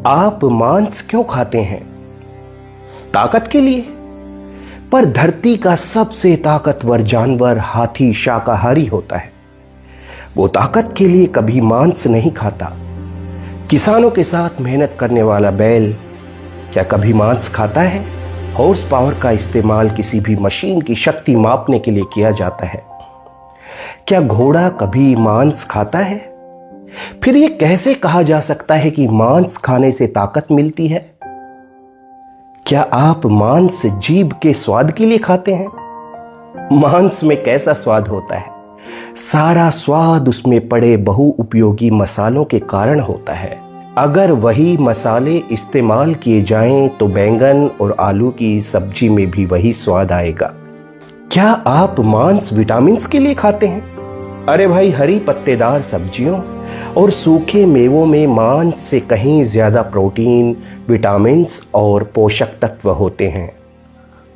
आप मांस क्यों खाते हैं? ताकत के लिए? पर धरती का सबसे ताकतवर जानवर हाथी शाकाहारी होता है। वो ताकत के लिए कभी मांस नहीं खाता। किसानों के साथ मेहनत करने वाला बैल क्या कभी मांस खाता है? हॉर्स पावर का इस्तेमाल किसी भी मशीन की शक्ति मापने के लिए किया जाता है। क्या घोड़ा कभी मांस खाता है? फिर यह कैसे कहा जा सकता है कि मांस खाने से ताकत मिलती है? क्या आप मांस जीभ के स्वाद के लिए खाते हैं? मांस में कैसा स्वाद होता है? सारा स्वाद उसमें पड़े बहुउपयोगी मसालों के कारण होता है। अगर वही मसाले इस्तेमाल किए जाएं तो बैंगन और आलू की सब्जी में भी वही स्वाद आएगा। क्या आप मांस विटामिन्स के लिए खाते हैं? अरे भाई, हरी पत्तेदार सब्जियों और सूखे मेवों में मांस से कहीं ज्यादा प्रोटीन, विटामिन्स और पोषक तत्व होते हैं।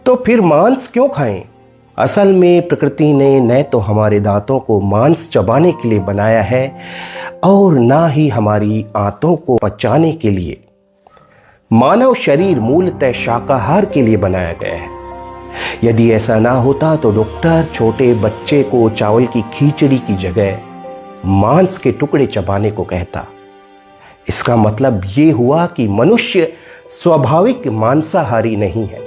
तो फिर मांस क्यों खाएं? असल में प्रकृति ने न तो हमारे दांतों को मांस चबाने के लिए बनाया है और ना ही हमारी आंतों को पचाने के लिए। मानव शरीर मूलतः शाकाहार के लिए बनाया गया है। यदि ऐसा ना होता तो डॉक्टर छोटे बच्चे को चावल की खिचड़ी की जगह मांस के टुकड़े चबाने को कहता। इसका मतलब ये हुआ कि मनुष्य स्वाभाविक मांसाहारी नहीं है।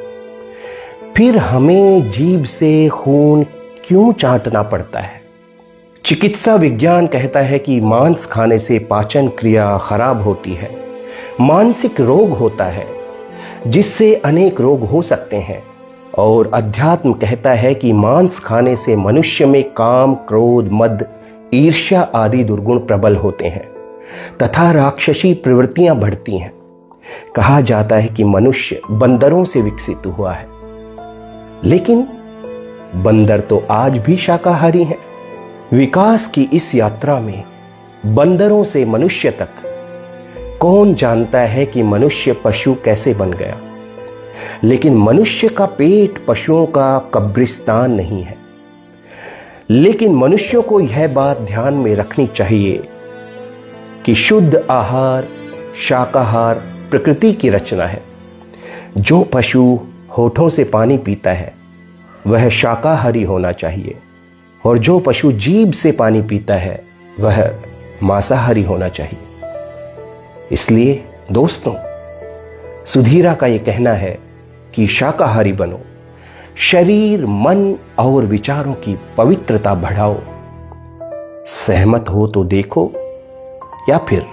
फिर हमें जीभ से खून क्यों चाटना पड़ता है? चिकित्सा विज्ञान कहता है कि मांस खाने से पाचन क्रिया खराब होती है, मानसिक रोग होता है जिससे अनेक रोग हो सकते हैं, और अध्यात्म कहता है कि मांस खाने से मनुष्य में काम, क्रोध, मद, ईर्ष्या आदि दुर्गुण प्रबल होते हैं तथा राक्षसी प्रवृत्तियां बढ़ती हैं। कहा जाता है कि मनुष्य बंदरों से विकसित हुआ है, लेकिन बंदर तो आज भी शाकाहारी हैं। विकास की इस यात्रा में बंदरों से मनुष्य तक कौन जानता है कि मनुष्य पशु कैसे बन गया? लेकिन मनुष्य का पेट पशुओं का कब्रिस्तान नहीं है। लेकिन मनुष्यों को यह बात ध्यान में रखनी चाहिए कि शुद्ध आहार शाकाहार प्रकृति की रचना है। जो पशु होठों से पानी पीता है वह शाकाहारी होना चाहिए, और जो पशु जीभ से पानी पीता है वह मांसाहारी होना चाहिए। इसलिए दोस्तों, सुधीरा का यह कहना है कि शाकाहारी बनो, शरीर, मन और विचारों की पवित्रता बढ़ाओ। सहमत हो तो देखो, या फिर